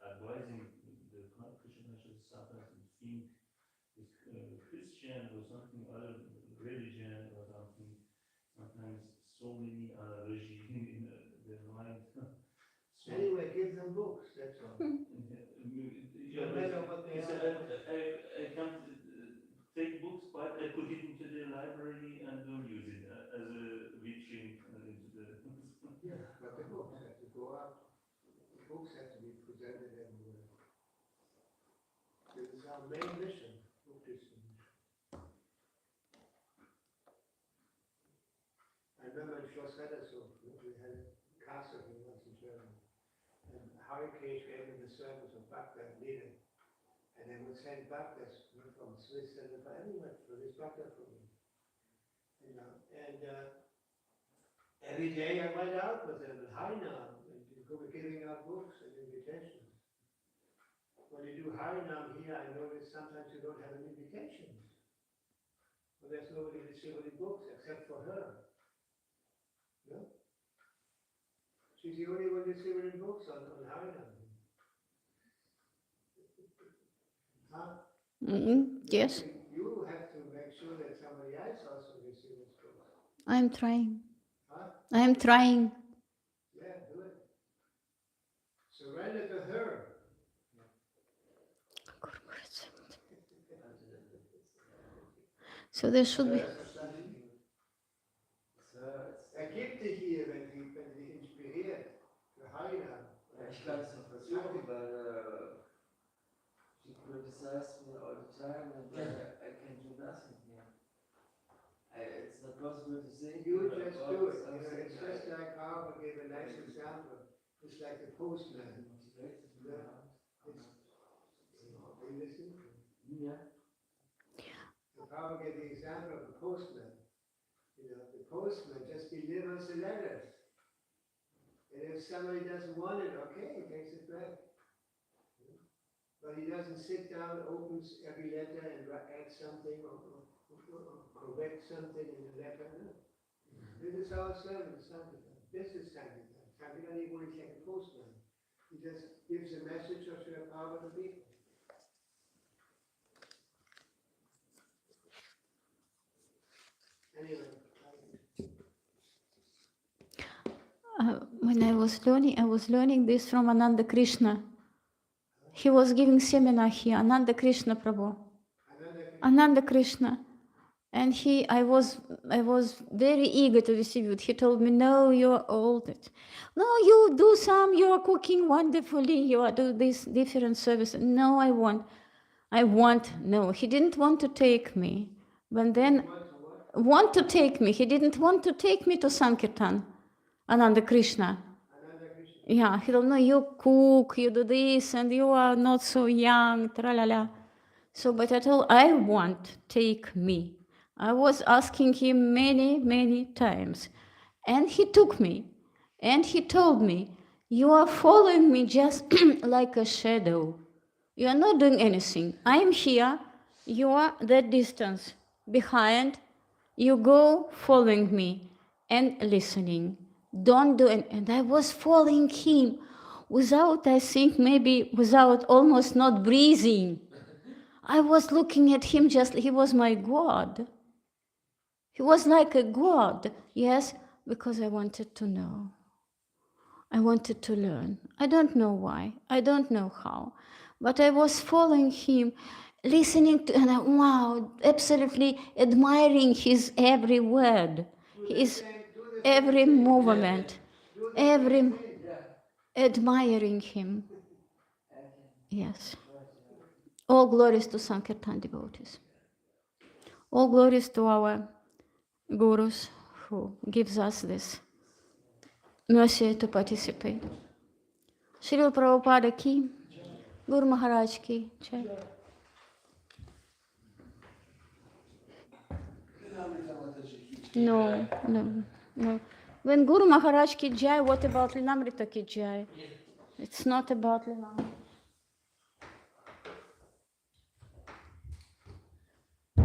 advising the Krishna consciousness. Sometimes we think it's Christian or something other religion or something. Sometimes so many regime in their mind. So, Anyway, give them books, that's all. No matter what they are. I can't take books, but I put it into the library and don't use it as a reaching into the. Yeah, but the books have to go out. The books have to be presented everywhere. This is our main mission, book distribution. I remember in Schloss Rettershof, we had a castle here once in Germany. And Harry Cage gave me the service of Baghdad leader. And they would send Baghdad from Switzerland, from anywhere, for this Baghdad for me. You know, and every day I went out with them at Harinam, and we were giving out books and invitations. When you do Harinam here, I notice sometimes you don't have any invitations. Well, there's nobody distributing books except for her. No? She's the only one distributing books on Harinam. Huh? Yes, You have to make sure that somebody else also distributes books. I'm trying. Huh? I'm trying. Yeah, do it. Surrender to her. So there should be. Gibt dich hier, wenn sie inspiriert, für Harinam. Ich kann es nicht versuchen, weil she criticized me all the time and I can do nothing here. It's not possible to say. You just do it. You know, it's just like Harvard gave a nice example. It's like the postman. Are you listening? Yeah. Harvard gave the example of the postman. You know, the postman just delivers the letters. And if somebody doesn't want it, okay, he takes it back. But he doesn't sit down, opens every letter and add something or correct something in the letter. No. This is our service, Sankirtan. This is Sankirtan. Sankirtan is like a postman. He just gives a message of the power to people. Anyway. When I was learning this from Ananda Krishna. He was giving seminar here, Ananda Krishna Prabhu. Ananda Krishna. And I was very eager to receive it. He told me, no, you're old. No, you do you are cooking wonderfully, you are doing this different service. No, no. He didn't want to take me. But then, he didn't want to take me to Sankirtan, Ananda Krishna. Yeah, he told, no, you cook, you do this, and you are not so young, tra-la-la. So, but I told, I want, take me. I was asking him many, many times. And he took me. And he told me, you are following me just like a shadow. You are not doing anything. I am here, you are that distance behind. You go following me and listening. Don't do it. And I was following him without, I think, maybe without almost not breathing. I was looking at him he was my God. He was like a God, yes, because I wanted to know. I wanted to learn. I don't know why. I don't know how. But I was following him, listening to, and wow, absolutely admiring his every word, his every movement, admiring him. Yes. All glories to Sankirtan devotees. All glories to our gurus who gives us this mercy to participate. Srila Prabhupada ki, Guru Maharaj ki, Jai. No. When Guru Maharaj ki Jai, what about Lilamrita ki Jai? It's not about Lilamrita.